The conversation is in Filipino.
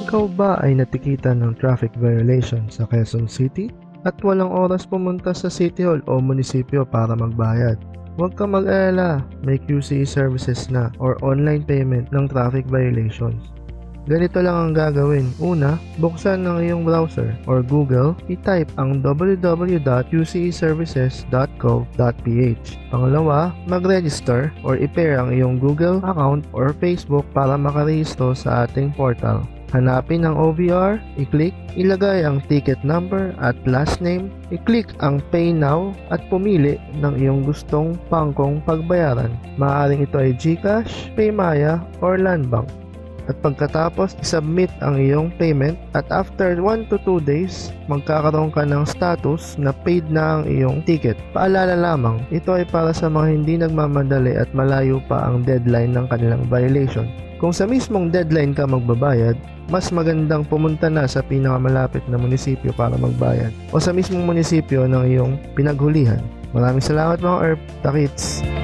Ikaw ba ay natikitan ng traffic violation sa Quezon City at walang oras pumunta sa City Hall o munisipyo para magbayad? Huwag ka mag-alala, may QCE services na or online payment ng traffic violations. Ganito lang ang gagawin. Una, buksan ng iyong browser or Google, i-type ang www.qceservices.gov.ph. Pangalawa, mag-register or i-pair ang iyong Google account or Facebook para makarehistro sa ating portal. Hanapin ang OVR, i-click, ilagay ang ticket number at last name, i-click ang Pay Now at pumili ng iyong gustong pangkong pagbayaran. Maaaring ito ay GCash, Paymaya, or Landbank. At pagkatapos, i-submit ang iyong payment at after 1 to 2 days, magkakaroon ka ng status na paid na ang iyong ticket. Paalala lamang, ito ay para sa mga hindi nagmamadali at malayo pa ang deadline ng kanilang violation. Kung sa mismong deadline ka magbabayad, mas magandang pumunta na sa pinakamalapit na munisipyo para magbayad o sa mismong munisipyo ng iyong pinaghulihan. Maraming salamat mga ERP, Takits!